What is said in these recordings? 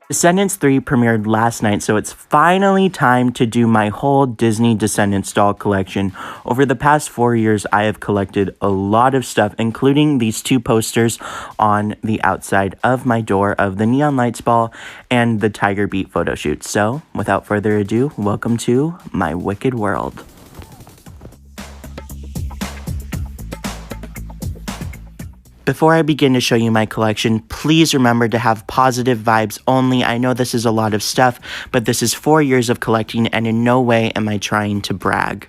Descendants 3 premiered last night, so it's finally time to do my whole Disney Descendants doll collection. Over the past 4 years, I have collected a lot of stuff, including these 2 posters on the outside of my door of the Neon Lights Ball and the Tiger Beat photo shoot. So, without further ado, welcome to my wicked world. Before I begin to show you my collection, please remember to have positive vibes only. I know this is a lot of stuff, but this is 4 years of collecting, and in no way am I trying to brag.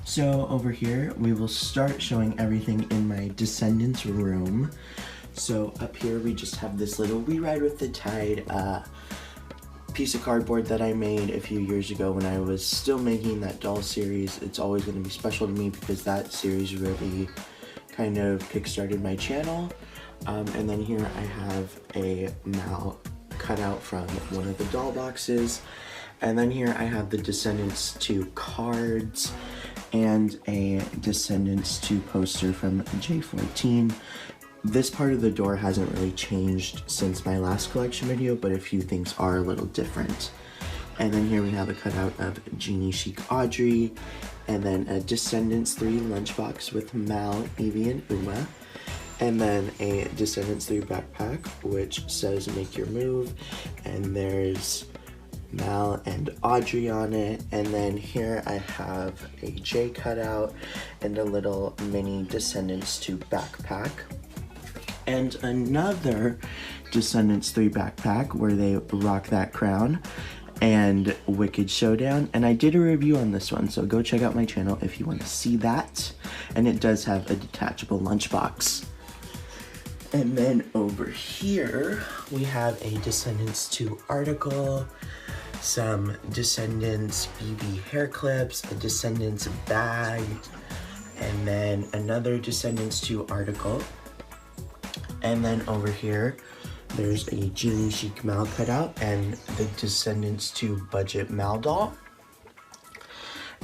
So over here, we will start showing everything in my Descendants room. So up here, we just have this little We Ride with the Tide piece of cardboard that I made a few years ago when I was still making that doll series. It's always going to be special to me because that series really kind of kickstarted my channel. And then here I have a Mal cut out from one of the doll boxes. And then here I have the Descendants 2 cards and a Descendants 2 poster from J14. This part of the door hasn't really changed since my last collection video, but a few things are a little different. And then here we have a cutout of Genie Chic Audrey, and then a Descendants 3 lunchbox with Mal, Evie, and Uma, and then a Descendants 3 backpack, which says Make Your Move, and there's Mal and Audrey on it. And then here I have a J cutout and a little mini Descendants 2 backpack, and another Descendants 3 backpack where they rock that crown, and Wicked Showdown, and I did a review on this one, so go check out my channel if you want to see that. And it does have a detachable lunchbox. And then over here we have a Descendants 2 article, some Descendants BB hair clips, a Descendants bag, and then another Descendants 2 article. And then over here there's a Genie Chic Mal cutout and the Descendants 2 budget Mal doll.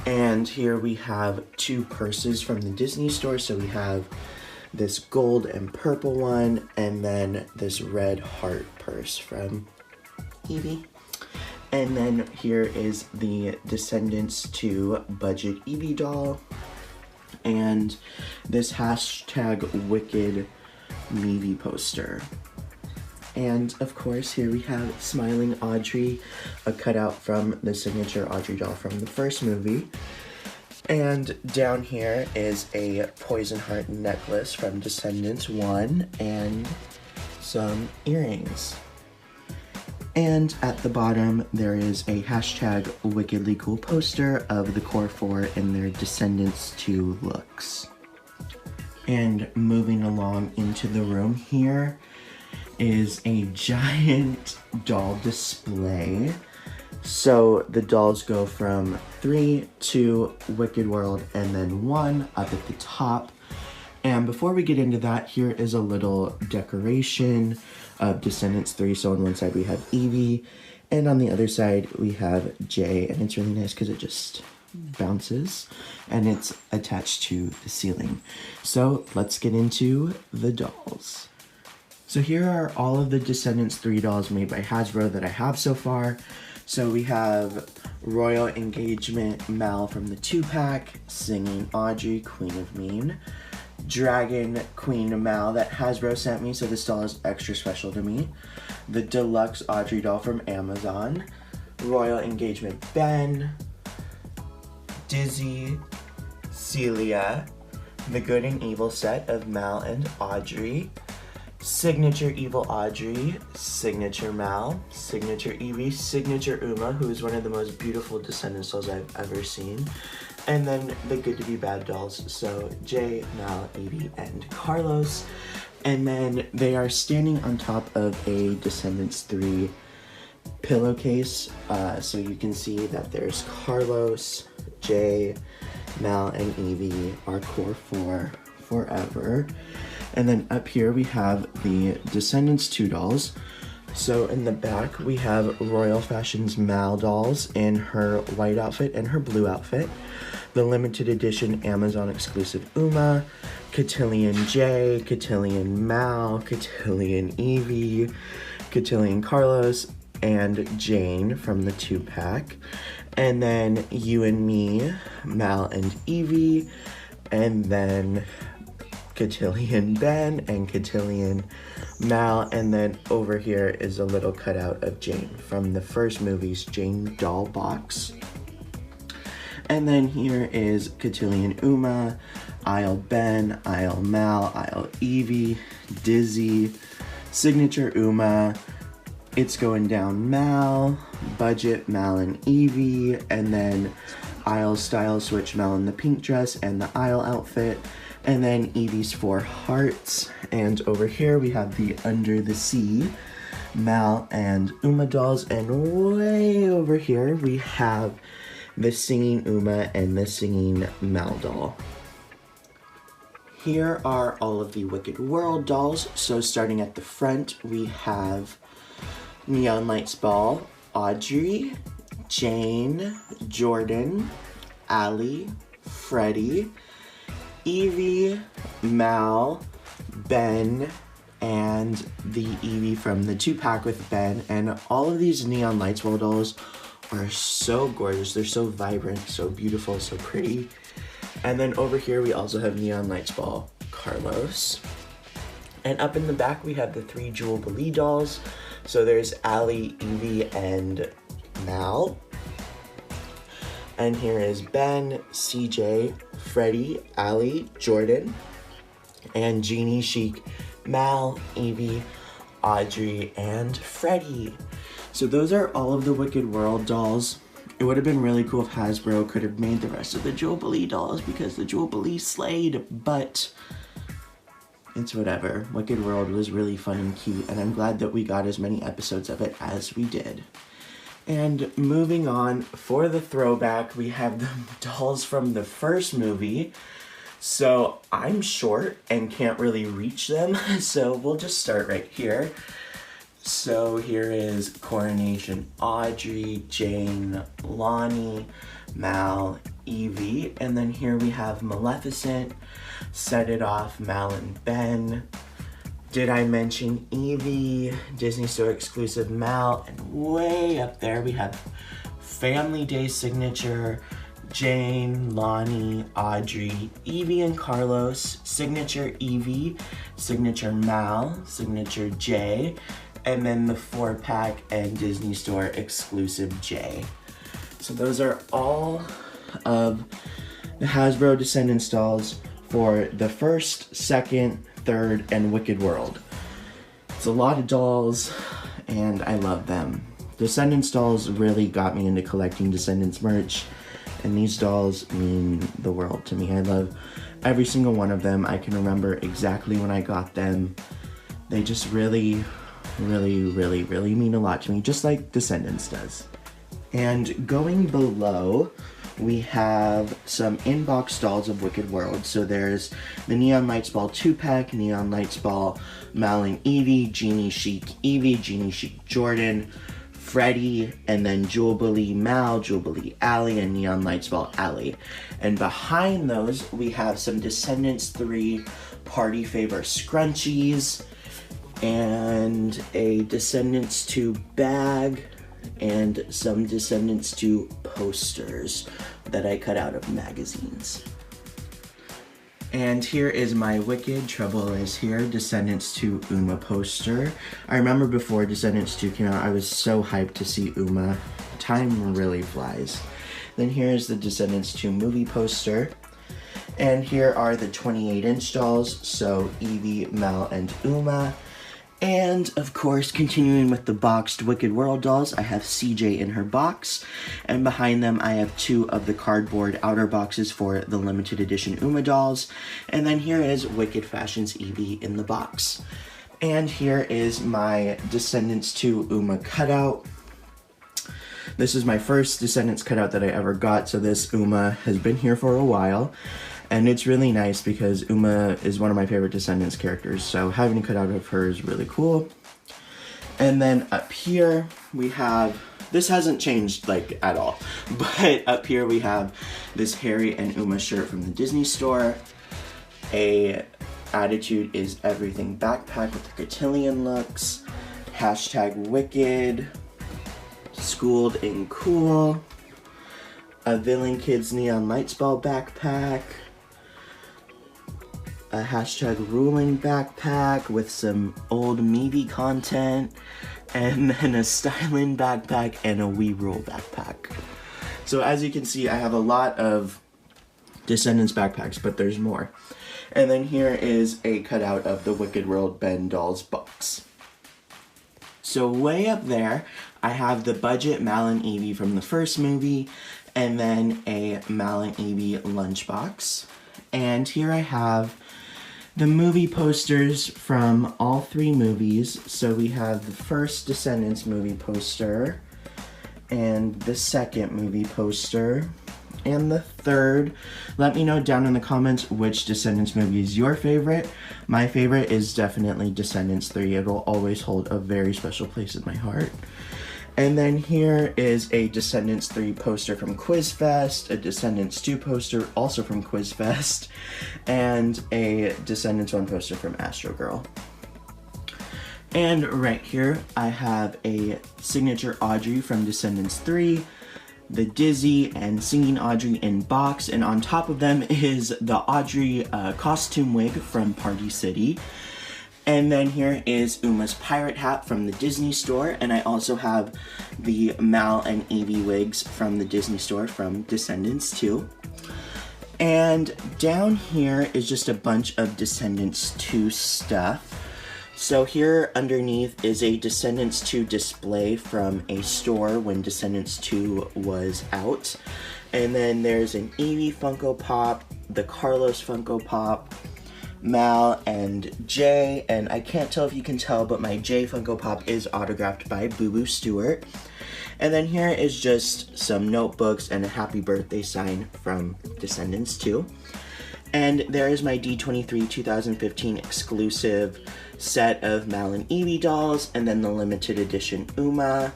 And here we have 2 purses from the Disney store. So we have this gold and purple one, and then this red heart purse from Evie. And then here is the Descendants 2 budget Evie doll, and this hashtag Wicked Meavy poster. And of course, here we have Smiling Audrey, a cutout from the signature Audrey doll from the first movie. And down here is a Poison Heart necklace from Descendants 1 and some earrings. And at the bottom, there is a hashtag Wickedly Cool poster of the Core 4 in their Descendants 2 looks. And moving along into the room here is a giant doll display. So the dolls go from 3 to Wicked World and then 1 up at the top. And before we get into that, here is a little decoration of Descendants 3. So on one side we have Evie, and on the other side we have Jay, and it's really nice because it just bounces and it's attached to the ceiling. So let's get into the dolls. So here are all of the Descendants 3 dolls made by Hasbro that I have so far. So we have Royal Engagement Mal from the 2-pack, Singing Audrey, Queen of Mean, Dragon Queen Mal that Hasbro sent me, so this doll is extra special to me, the Deluxe Audrey doll from Amazon, Royal Engagement Ben, Dizzy, Celia, the Good and Evil set of Mal and Audrey, Signature Evil Audrey, Signature Mal, Signature Evie, Signature Uma, who is one of the most beautiful Descendants dolls I've ever seen, and then the Good to Be Bad dolls, so Jay, Mal, Evie, and Carlos. And then they are standing on top of a Descendants 3 pillowcase, so you can see that there's Carlos, Jay, Mal, and Evie, our core 4 forever. And then up here we have the Descendants 2 dolls. So in the back, we have Royal Fashion's Mal dolls in her white outfit and her blue outfit. The limited edition Amazon exclusive Uma, Cotillion J, Cotillion Mal, Cotillion Evie, Cotillion Carlos, and Jane from the 2-pack. And then You and Me, Mal and Evie, and then Cotillion Ben and Cotillion Mal, and then over here is a little cutout of Jane from the first movie's Jane doll box. And then here is Cotillion Uma, Isle Ben, Isle Mal, Isle Evie, Dizzy, Signature Uma, It's Going Down Mal, Budget Mal and Evie, and then Isle Style Switch Mal in the pink dress and the Isle outfit, and then Evie's 4 hearts. And over here we have the Under the Sea Mal and Uma dolls, and way over here we have the Singing Uma and the Singing Mal doll. Here are all of the Wicked World dolls. So starting at the front, we have Neon Lights Ball, Audrey, Jane, Jordan, Allie, Freddie, Evie, Mal, Ben, and the Evie from the 2-pack with Ben. And all of these Neon Lights Ball dolls are so gorgeous. They're so vibrant, so beautiful, so pretty. And then over here we also have Neon Lights Ball Carlos. And up in the back we have the 3 Jubilee dolls. So there's Allie, Evie, and Mal. And here is Ben, CJ, Freddie, Allie, Jordan, and Jeannie, Chic, Mal, Evie, Audrey, and Freddie. So those are all of the Wicked World dolls. It would have been really cool if Hasbro could have made the rest of the Jubilee dolls because the Jubilee slayed, but it's whatever. Wicked World was really fun and cute, and I'm glad that we got as many episodes of it as we did. And moving on, for the throwback, we have the dolls from the first movie. So I'm short and can't really reach them, so we'll just start right here. So here is Coronation Audrey, Jane, Lonnie, Mal, Evie, and then here we have Maleficent, Set It Off, Mal and Ben. Did I mention Evie, Disney Store exclusive Mal, and way up there we have Family Day Signature, Jane, Lonnie, Audrey, Evie and Carlos, Signature Evie, Signature Mal, Signature J, and then the 4-pack and Disney Store exclusive J. So those are all of the Hasbro Descendants dolls for the first, second, third, and Wicked World. It's a lot of dolls, and I love them. Descendants dolls really got me into collecting Descendants merch, and these dolls mean the world to me. I love every single one of them. I can remember exactly when I got them. They just really mean a lot to me, just like Descendants does. And going below, we have some in-box dolls of Wicked World. So there's the Neon Lights Ball 2-pack, Neon Lights Ball Mal and Evie, Jeannie Chic Evie, Jeannie Chic Jordan, Freddie, and then Jubilee Mal, Jubilee Allie, and Neon Lights Ball Allie. And behind those, we have some Descendants 3 Party Favor scrunchies, and a Descendants 2 bag, and some Descendants 2 posters that I cut out of magazines. And here is my Wicked Trouble Is Here Descendants 2 Uma poster. I remember before Descendants 2 came out, I was so hyped to see Uma. Time really flies. Then here's the Descendants 2 movie poster. And here are the 28-inch dolls, so Evie, Mal, and Uma. And, of course, continuing with the boxed Wicked World dolls, I have CJ in her box, and behind them I have 2 of the cardboard outer boxes for the limited edition Uma dolls, and then here is Wicked Fashion's Evie in the box. And here is my Descendants 2 Uma cutout. This is my first Descendants cutout that I ever got, so this Uma has been here for a while. And it's really nice because Uma is one of my favorite Descendants characters, so having a cutout of her is really cool. And then up here we have, this hasn't changed like at all, but up here we have this Harry and Uma shirt from the Disney store, a Attitude is Everything backpack with the cotillion looks, hashtag Wicked, Schooled in Cool, a Villain Kids Neon Lights Ball backpack, a hashtag Ruling backpack with some old Meaty content, and then a Stylin backpack and a We Rule backpack. So as you can see, I have a lot of Descendants backpacks, but there's more. And then here is a cutout of the Wicked World Ben Dolls box. So way up there, I have the budget Mal and Evie from the first movie, and then a Mal and Evie lunchbox. And here I have the movie posters from all 3 movies. So we have the first Descendants movie poster, and the second movie poster, and the third. Let me know down in the comments which Descendants movie is your favorite. My favorite is definitely Descendants 3. It'll always hold a very special place in my heart. And then here is a Descendants 3 poster from Quiz Fest, a Descendants 2 poster also from Quiz Fest, and a Descendants 1 poster from Astro Girl. And right here, I have a signature Audrey from Descendants 3, the Dizzy and Singing Audrey in box, and on top of them is the Audrey costume wig from Party City. And then here is Uma's pirate hat from the Disney store, and I also have the Mal and Evie wigs from the Disney store from Descendants 2. And down here is just a bunch of Descendants 2 stuff. So here underneath is a Descendants 2 display from a store when Descendants 2 was out. And then there's an Evie Funko Pop, the Carlos Funko Pop, Mal and Jay, and I can't tell if you can tell, but my Jay Funko Pop is autographed by Boo Boo Stewart. And then here is just some notebooks and a happy birthday sign from Descendants 2. And there is my D23 2015 exclusive set of Mal and Evie dolls, and then the limited edition Uma,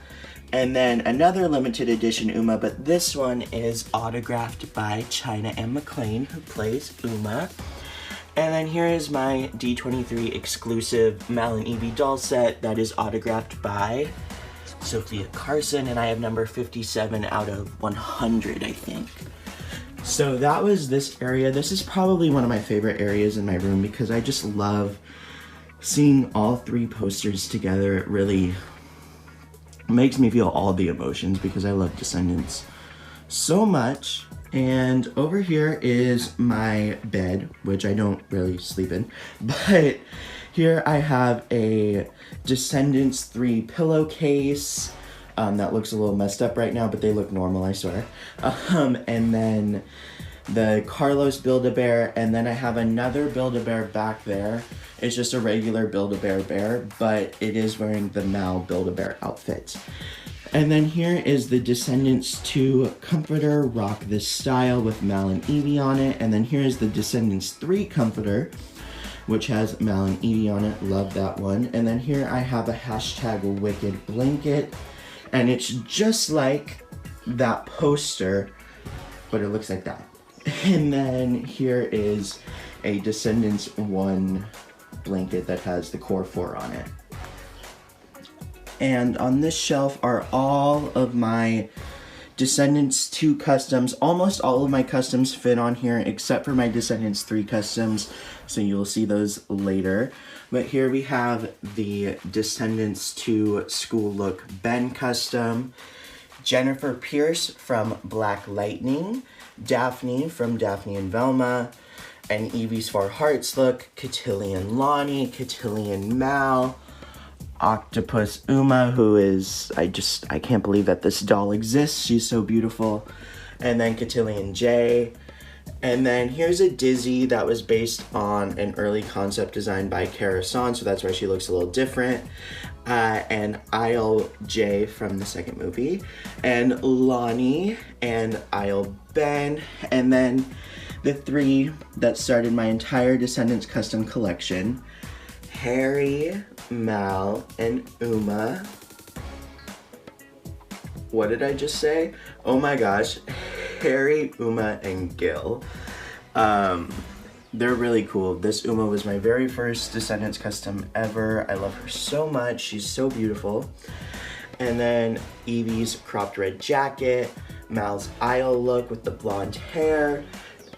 and then another limited edition Uma, but this one is autographed by China M. McClain, who plays Uma. And then here is my D23 exclusive Mal and Evie doll set that is autographed by Sophia Carson, and I have number 57 out of 100, I think. So that was this area. This is probably one of my favorite areas in my room because I just love seeing all 3 posters together. It really makes me feel all the emotions because I love Descendants so much. And over here is my bed, which I don't really sleep in, but here I have a Descendants 3 pillowcase. That looks a little messed up right now, but they look normal, I swear. And then the Carlos Build-A-Bear, and then I have another Build-A-Bear back there. It's just a regular Build-A-Bear bear, but it is wearing the Mal Build-A-Bear outfit. And then here is the Descendants 2 comforter, Rock This Style, with Mal and Evie on it. And then here is the Descendants 3 comforter, which has Mal and Evie on it. Love that one. And then here I have a hashtag Wicked blanket. And it's just like that poster, but it looks like that. And then here is a Descendants 1 blanket that has the Core 4 on it. And on this shelf are all of my Descendants 2 customs. Almost all of my customs fit on here except for my Descendants 3 customs, so you'll see those later. But here we have the Descendants 2 School Look Ben custom, Jennifer Pierce from Black Lightning, Daphne from Daphne and Velma, and Evie's For Hearts look, Cotillion Lonnie, Cotillion Mal, Octopus Uma, who is, I can't believe that this doll exists, she's so beautiful, and then Cotillion J. And then here's a Dizzy that was based on an early concept design by Kara Son, so that's why she looks a little different. And Isle J from the second movie, and Lonnie, and Isle Ben, and then the 3 that started my entire Descendants custom collection, Harry, Mal, and Uma. What did I just say? Oh my gosh, Harry, Uma, and Gil. They're really cool. This Uma was my very first Descendants custom ever. I love her so much. She's so beautiful. And then Evie's cropped red jacket, Mal's Isle look with the blonde hair,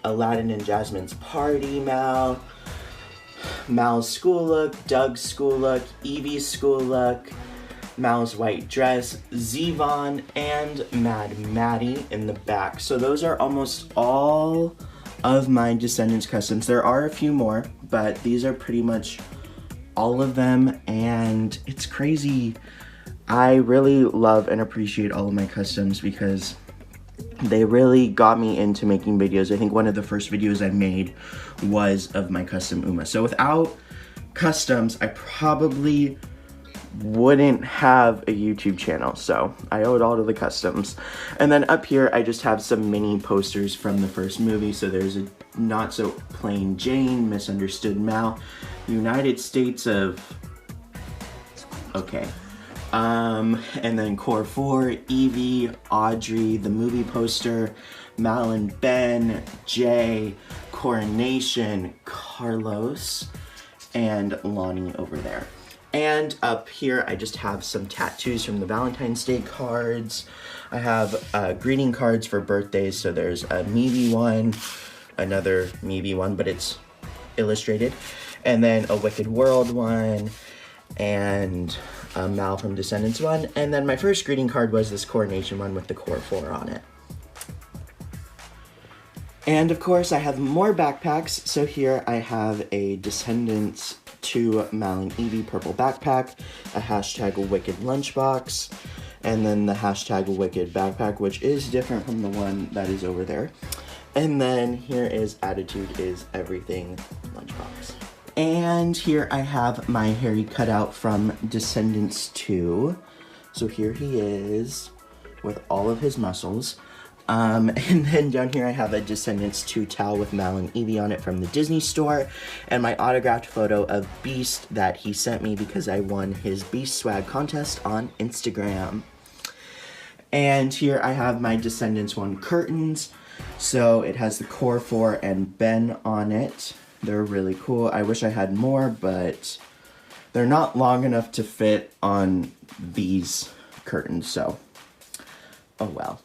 Aladdin and Jasmine's party Mal, Mal's school look, Doug's school look, Evie's school look, Mal's white dress, Zevon, and Mad Maddie in the back. So those are almost all of my Descendants customs. There are a few more, but these are pretty much all of them, and it's crazy. I really love and appreciate all of my customs because they really got me into making videos. I think one of the first videos I made was of my custom Uma. So without customs, I probably wouldn't have a YouTube channel, so I owe it all to the customs. And then up here I just have some mini posters from the first movie. So there's a Not So Plain Jane, Misunderstood Mal, United States of okay, and then Core 4, Evie, Audrey, the movie poster, Mal and Ben, Jay, Coronation, Carlos, and Lonnie over there. And up here, I just have some tattoos from the Valentine's Day cards. I have greeting cards for birthdays. So there's a Meebee one, another Meebee one, but it's illustrated. And then a Wicked World one, and a Mal from Descendants one. And then my first greeting card was this Coronation one with the Core 4 on it. And of course, I have more backpacks. So here I have a Descendants 2 Mal and Evie purple backpack, a hashtag Wicked lunchbox, and then the hashtag Wicked backpack, which is different from the one that is over there. And then here is Attitude is Everything lunchbox. And here I have my Harry cutout from Descendants 2. So here he is with all of his muscles. And then down here I have a Descendants 2 towel with Mal and Evie on it from the Disney store, and my autographed photo of Beast that he sent me because I won his Beast swag contest on Instagram. And here I have my Descendants 1 curtains. So it has the Core 4 and Ben on it. They're really cool. I wish I had more, but they're not long enough to fit on these curtains, so oh well.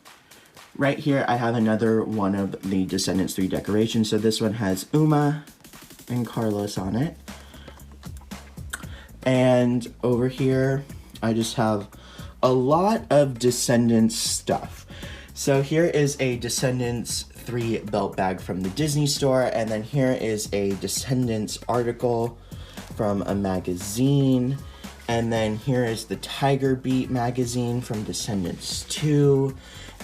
Right here, I have another one of the Descendants 3 decorations. So this one has Uma and Carlos on it. And over here, I just have a lot of Descendants stuff. So here is a Descendants 3 belt bag from the Disney store. And then here is a Descendants article from a magazine. And then here is the Tiger Beat magazine from Descendants 2.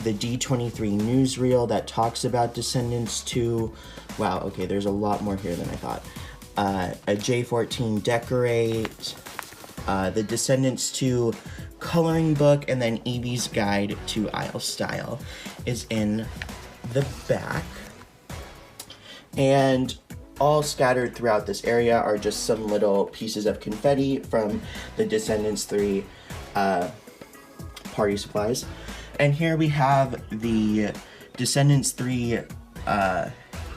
The D23 newsreel that talks about Descendants 2. Wow, okay, there's a lot more here than I thought. A J14 decorate, the Descendants 2 coloring book, and then Evie's Guide to Aisle Style is in the back. And all scattered throughout this area are just some little pieces of confetti from the Descendants 3 party supplies. And here we have the Descendants 3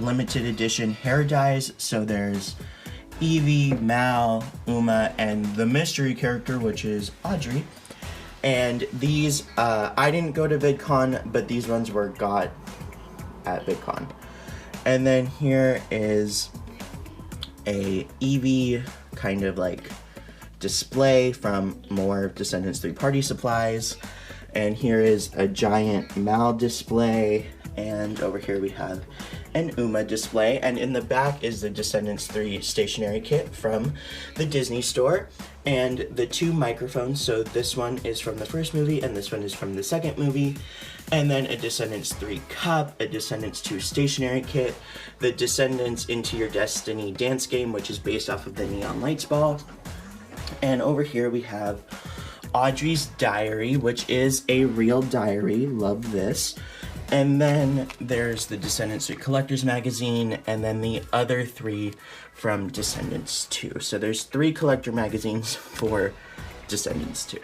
limited edition hair dyes. So there's Evie, Mal, Uma, and the mystery character, which is Audrey. And these, I didn't go to VidCon, but these ones were got at VidCon. And then here is a Evie kind of like display from more Descendants 3 party supplies. And here is a giant Mal display, and over here we have an Uma display, and in the back is the Descendants 3 stationery kit from the Disney store, and the 2 microphones. So this one is from the first movie, and this one is from the second movie, and then a Descendants 3 cup, a Descendants 2 stationery kit, the Descendants Into Your Destiny dance game, which is based off of the Neon Lights ball, and over here we have Audrey's diary, which is a real diary, love this, And then there's the Descendants 3 Collector's Magazine, and then the other 3 from Descendants 2. So there's 3 collector magazines for Descendants 2.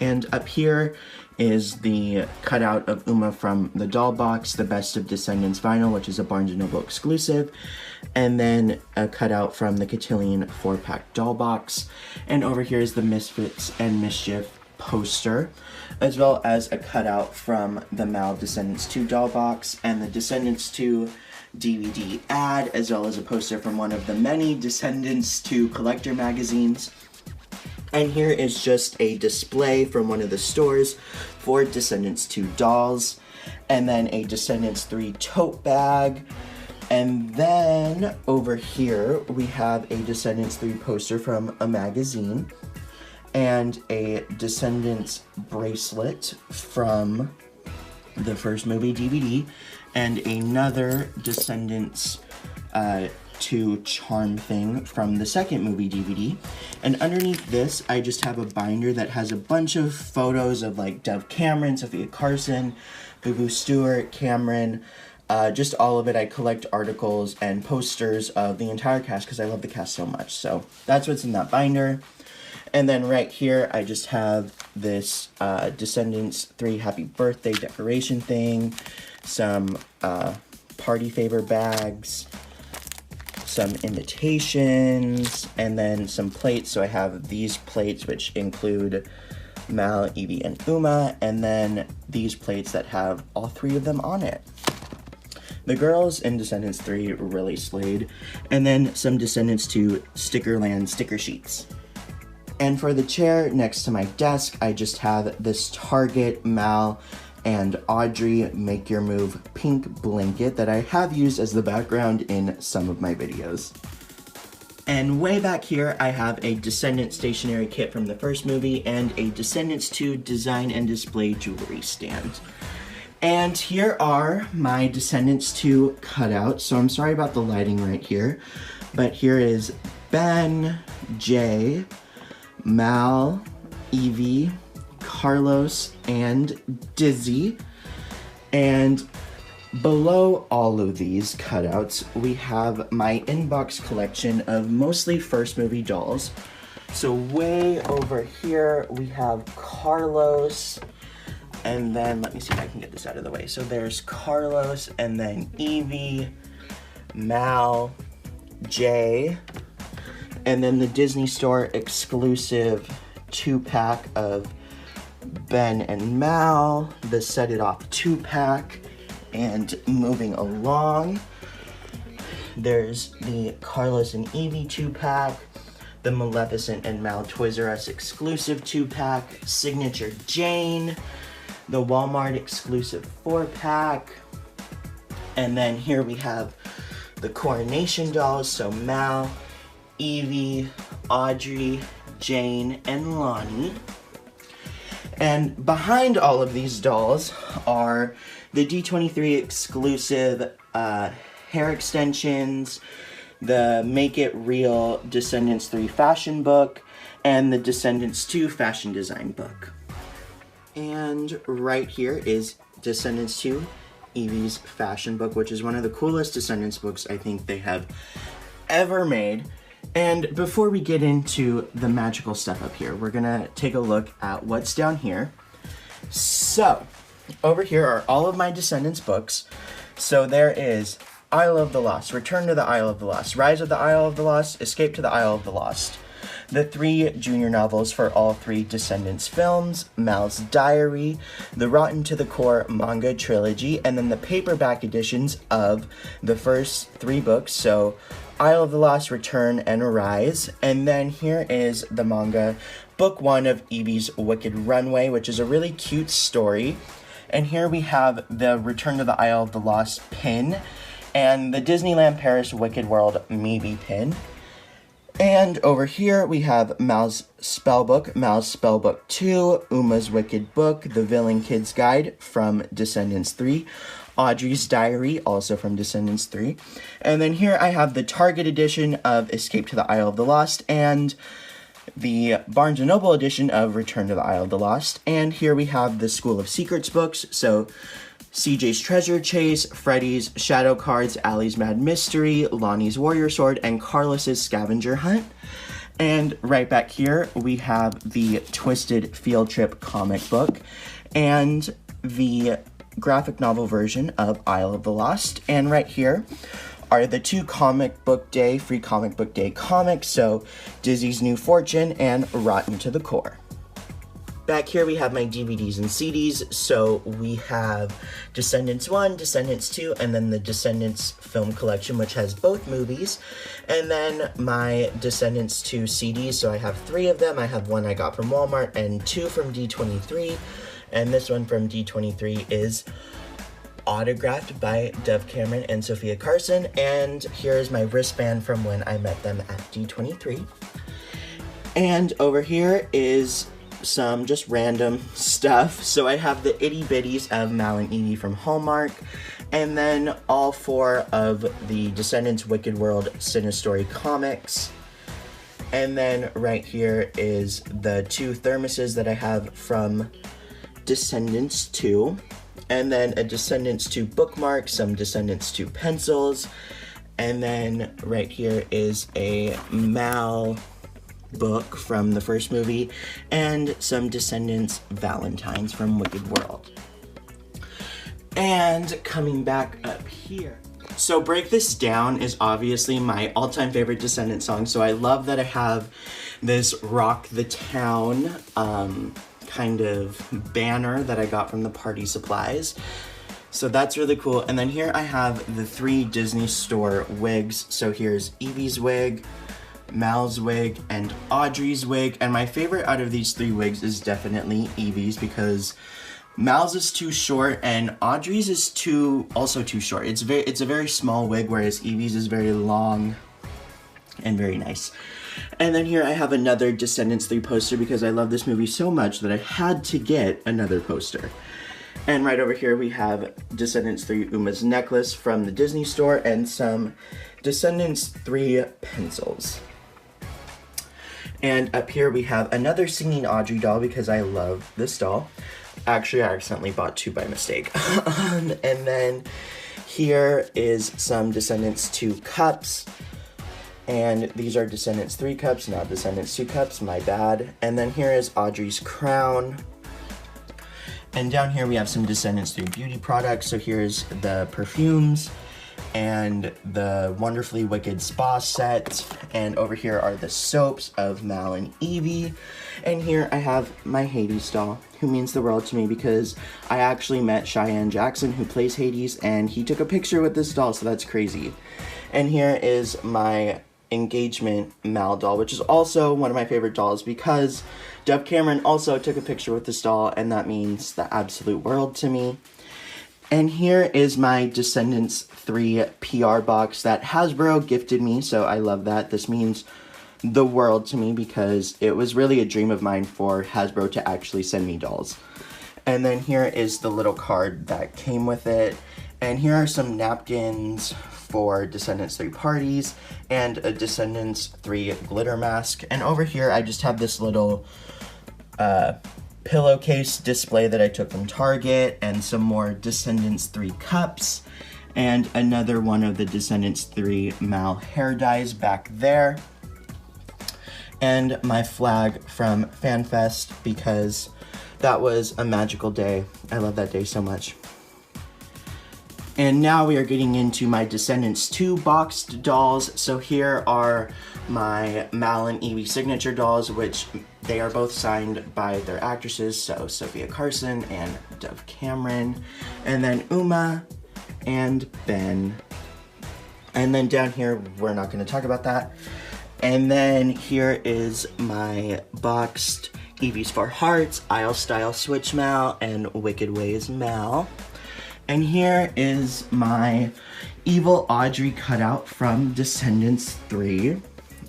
And up here is the cutout of Uma from the doll box, the Best of Descendants vinyl, which is a Barnes & Noble exclusive, and then a cutout from the Cotillion 4-pack doll box. And over here is the Misfits and Mischief poster, as well as a cutout from the Mal Descendants 2 doll box and the Descendants 2 DVD ad, as well as a poster from one of the many Descendants 2 collector magazines. And here is just a display from one of the stores for Descendants 2 dolls, and then a Descendants 3 tote bag. And then over here we have a Descendants 3 poster from a magazine, and a Descendants bracelet from the first movie DVD, and another Descendants 2 charm thing from the second movie DVD. And underneath this, I just have a binder that has a bunch of photos of like Dove Cameron, Sophia Carson, Boo Boo Stewart, Cameron, just all of it. I collect articles and posters of the entire cast because I love the cast so much. So that's what's in that binder. And then right here, I just have this Descendants 3 Happy Birthday decoration thing, some party favor bags, some invitations, and then some plates. So I have these plates, which include Mal, Evie, and Uma, and then these plates that have all 3 of them on it. The girls in Descendants 3 really slayed, and then some Descendants 2 Stickerland sticker sheets. And for the chair next to my desk, I just have this Target Mal and Audrey Make Your Move pink blanket that I have used as the background in some of my videos. And way back here, I have a Descendants stationery kit from the first movie and a Descendants 2 design and display jewelry stand. And here are my Descendants 2 cutouts. So I'm sorry about the lighting right here, but here is Ben, Jay, Mal, Evie, Carlos, and Dizzy. And below all of these cutouts, we have my inbox collection of mostly first movie dolls. So way over here, we have Carlos, and then let me see if I can get this out of the way. So there's Carlos, and then Evie, Mal, Jay, and then the Disney Store exclusive 2-pack of Ben and Mal, the Set It Off 2-pack, and moving along, there's the Carlos and Evie 2-pack, the Maleficent and Mal Toys R Us exclusive 2-pack, Signature Jane, the Walmart exclusive 4-pack, and then here we have the Coronation dolls, so Mal, Evie, Audrey, Jane, and Lonnie. And behind all of these dolls are the D23 exclusive hair extensions, the Make It Real Descendants 3 fashion book, and the Descendants 2 fashion design book. And right here is Descendants 2, Evie's fashion book, which is one of the coolest Descendants books I think they have ever made. And before we get into the magical stuff up here, we're gonna take a look at what's down here. So, over here are all of my Descendants books. So there is Isle of the Lost, Return to the Isle of the Lost, Rise of the Isle of the Lost, Escape to the Isle of the Lost, the 3 junior novels for all 3 Descendants films, Mal's Diary, the Rotten to the Core manga trilogy, and then the paperback editions of the first 3 books, so Isle of the Lost, Return, and Rise. And then here is the manga, book 1 of Evie's Wicked Runway, which is a really cute story. And here we have the Return to the Isle of the Lost pin, and the Disneyland Paris Wicked World Maybe pin. And over here we have Mal's Spellbook, Mal's Spellbook 2, Uma's Wicked Book, The Villain Kid's Guide from Descendants 3, Audrey's Diary, also from Descendants 3. And then here I have the Target edition of Escape to the Isle of the Lost and the Barnes & Noble edition of Return to the Isle of the Lost. And here we have the School of Secrets books, so CJ's Treasure Chase, Freddy's Shadow Cards, Allie's Mad Mystery, Lonnie's Warrior Sword, and Carlos's Scavenger Hunt. And right back here, we have the Twisted Field Trip comic book and the graphic novel version of Isle of the Lost. And right here are the two free comic book day comics, so Dizzy's New Fortune and Rotten to the Core. Back here we have my DVDs and CDs, so we have Descendants 1, Descendants 2, and then the Descendants film collection, which has both movies, and then my Descendants 2 CDs, so I have 3 of them. I have one I got from Walmart and 2 from D23, and this one from D23 is autographed by Dove Cameron and Sophia Carson, and here's my wristband from when I met them at D23. And over here is some just random stuff. So I have the itty bitties of Mal and Evie from Hallmark, and then all 4 of the Descendants Wicked World Cinestory comics. And then right here is the 2 thermoses that I have from Descendants 2, and then a Descendants 2 bookmark, some Descendants 2 pencils, and then right here is a Mal book from the first movie, and some Descendants Valentines from Wicked World. And coming back up here, so Break This Down is obviously my all-time favorite Descendants song, so I love that I have this Rock the Town kind of banner that I got from the party supplies. So that's really cool. And then here I have the 3 Disney Store wigs. So here's Evie's wig, Mal's wig, and Audrey's wig. And my favorite out of these 3 wigs is definitely Evie's, because Mal's is too short and Audrey's is also too short. It's a very small wig, whereas Evie's is very long and very nice. And then here I have another Descendants 3 poster, because I love this movie so much that I had to get another poster. And right over here we have Descendants 3 Uma's necklace from the Disney Store, and some Descendants 3 pencils. And up here we have another singing Audrey doll, because I love this doll. Actually, I accidentally bought 2 by mistake. And then here is some Descendants 2 cups. And these are Descendants 3 cups, not Descendants 2 cups, my bad. And then here is Audrey's crown. And down here we have some Descendants 3 beauty products. So here's the perfumes and the Wonderfully Wicked spa set. And over here are the soaps of Mal and Evie. And here I have my Hades doll, who means the world to me, because I actually met Cheyenne Jackson, who plays Hades, and he took a picture with this doll, so that's crazy. And here is my engagement Mal doll, which is also one of my favorite dolls, because Dove Cameron also took a picture with this doll, and that means the absolute world to me. And here is my Descendants 3 PR box that Hasbro gifted me, so I love that. This means the world to me, because it was really a dream of mine for Hasbro to actually send me dolls. And then here is the little card that came with it. And here are some napkins for Descendants 3 parties, and a Descendants 3 glitter mask. And over here I just have this little pillowcase display that I took from Target, and some more Descendants 3 cups, and another one of the Descendants 3 Mal hair dyes back there, and my flag from FanFest, because that was a magical day. I love that day so much. And now we are getting into my Descendants 2 boxed dolls. So here are my Mal and Evie signature dolls, which they are both signed by their actresses, so Sophia Carson and Dove Cameron, and then Uma and Ben. And then down here, we're not going to talk about that. And then here is my boxed Evie's for Hearts, Isle Style Switch Mal, and Wicked Ways Mal. And here is my Evil Audrey cutout from Descendants 3.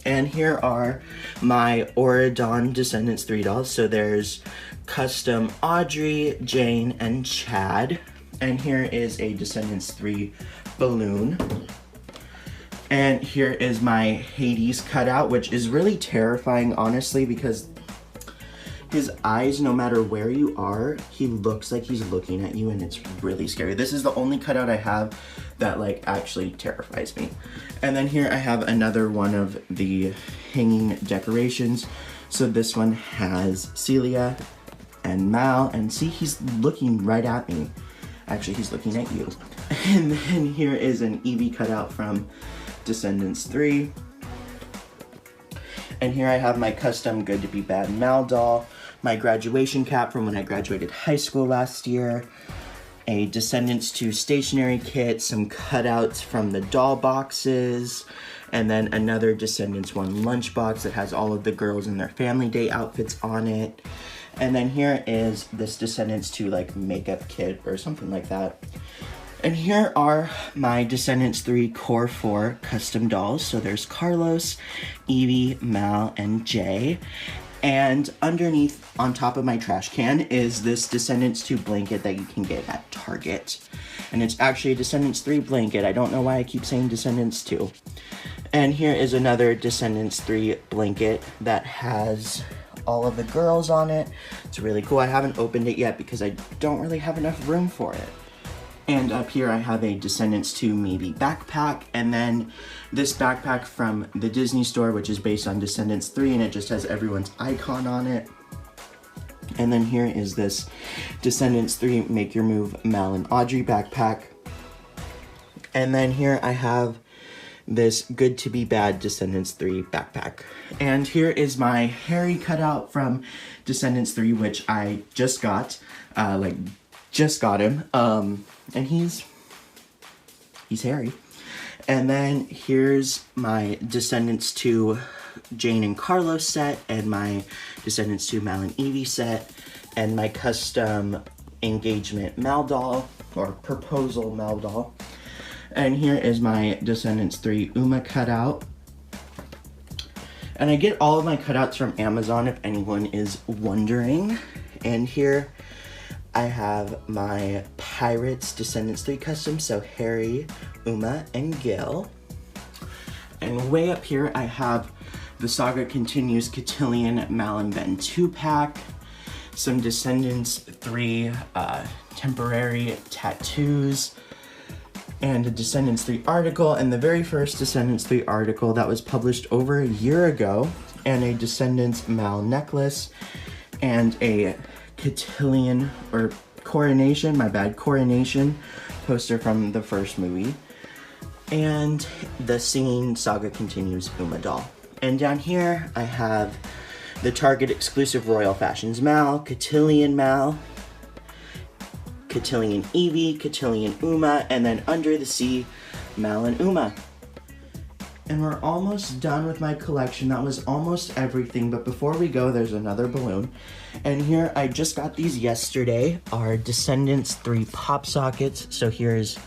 And here are my Auradon Descendants 3 dolls. So there's custom Audrey, Jane, and Chad. And here is a Descendants 3 balloon. And here is my Hades cutout, which is really terrifying, honestly, because his eyes, no matter where you are, he looks like he's looking at you, and it's really scary. This is the only cutout I have that like actually terrifies me. And then here I have another one of the hanging decorations. So this one has Celia and Mal, and see, he's looking right at me. Actually, he's looking at you. And then here is an Evie cutout from Descendants 3. And here I have my custom Good to Be Bad Mal doll, my graduation cap from when I graduated high school last year, a Descendants 2 stationery kit, some cutouts from the doll boxes, and then another Descendants 1 lunchbox that has all of the girls in their family day outfits on it. And then here is this Descendants 2 like makeup kit or something like that. And here are my Descendants 3 Core 4 custom dolls. So there's Carlos, Evie, Mal, and Jay. And underneath, on top of my trash can, is this Descendants 2 blanket that you can get at Target. And it's actually a Descendants 3 blanket. I don't know why I keep saying Descendants 2. And here is another Descendants 3 blanket that has all of the girls on it. It's really cool. I haven't opened it yet because I don't really have enough room for it. And up here I have a Descendants 2 maybe backpack, and then this backpack from the Disney store, which is based on Descendants 3, and it just has everyone's icon on it. And then here is this Descendants 3 Make Your Move Mal and Audrey backpack. And then here I have this Good to Be Bad Descendants 3 backpack. And here is my Harry cutout from Descendants 3, which I just got, just got him. And he's hairy. And then here's my Descendants 2 Jane and Carlos set, and my Descendants 2 Mal and Evie set, and my custom engagement Mal doll, or proposal Mal doll. And here is my Descendants 3 Uma cutout. And I get all of my cutouts from Amazon if anyone is wondering. And here I have my Pirates Descendants 3 custom, so Harry, Uma, and Gil. And way up here I have the Saga Continues Cotillion Mal and Ben 2-pack, some Descendants 3 temporary tattoos, and a Descendants 3 article, and the very first Descendants 3 article that was published over a year ago, and a Descendants Mal necklace, and a Cotillion, or Coronation, Coronation poster from the first movie, and the Singing Saga Continues Uma doll. And down here I have the Target exclusive Royal Fashions Mal, Cotillion Evie, Cotillion Uma, and then Under the Sea Mal and Uma. And we're almost done with my collection. That was almost everything, but before we go, there's another balloon. And here, I just got these yesterday, are Descendants 3 pop sockets. So here's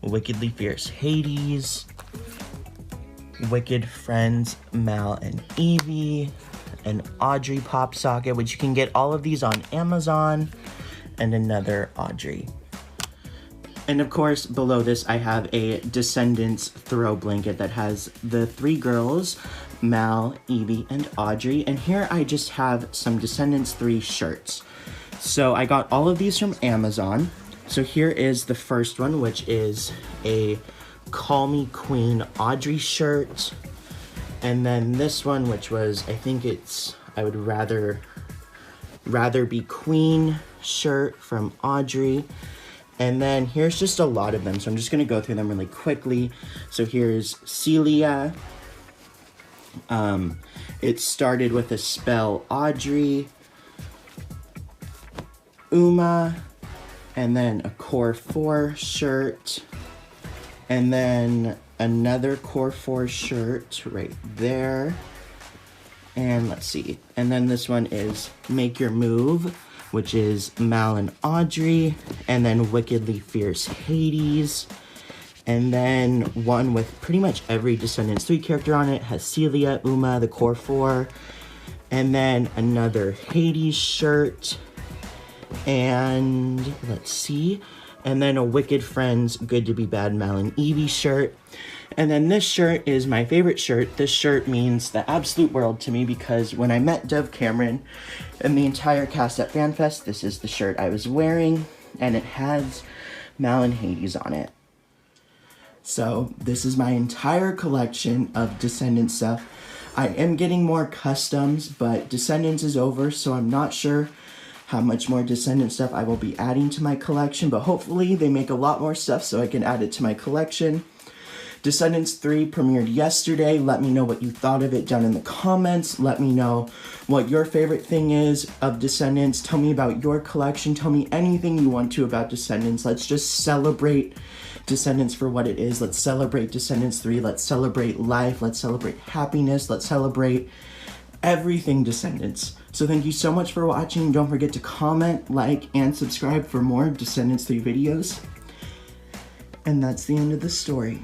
Wickedly Fierce Hades, Wicked Friends Mal and Evie, an Audrey pop socket, which you can get all of these on Amazon, and another Audrey. And of course, below this, I have a Descendants throw blanket that has the 3 girls, Mal, Evie, and Audrey. And here I just have some Descendants 3 shirts. So I got all of these from Amazon. So here is the first one, which is a Call Me Queen Audrey shirt. And then this one, which was, I think it's, I would rather be Queen shirt from Audrey. And then here's just a lot of them, so I'm just gonna go through them really quickly. So here's Celia. It started with a spell Audrey, Uma, and then a Core 4 shirt, and then another Core 4 shirt right there. And let's see, and then this one is Make Your Move, which is Mal and Audrey, and then Wickedly Fierce Hades, and then one with pretty much every Descendants 3 character on it, has Celia, Uma, the Core 4, and then another Hades shirt, and let's see, and then a Wicked Friends Good to Be Bad Mal and Evie shirt. And then this shirt is my favorite shirt. This shirt means the absolute world to me because when I met Dove Cameron and the entire cast at FanFest, this is the shirt I was wearing, and it has Mal and Hades on it. So this is my entire collection of Descendants stuff. I am getting more customs, but Descendants is over, so I'm not sure how much more Descendant stuff I will be adding to my collection, but hopefully they make a lot more stuff so I can add it to my collection. Descendants 3 premiered yesterday. Let me know what you thought of it down in the comments. Let me know what your favorite thing is of Descendants. Tell me about your collection. Tell me anything you want to about Descendants. Let's just celebrate Descendants for what it is. Let's celebrate Descendants 3. Let's celebrate life. Let's celebrate happiness. Let's celebrate everything Descendants. So thank you so much for watching. Don't forget to comment, like, and subscribe for more Descendants 3 videos. And that's the end of the story.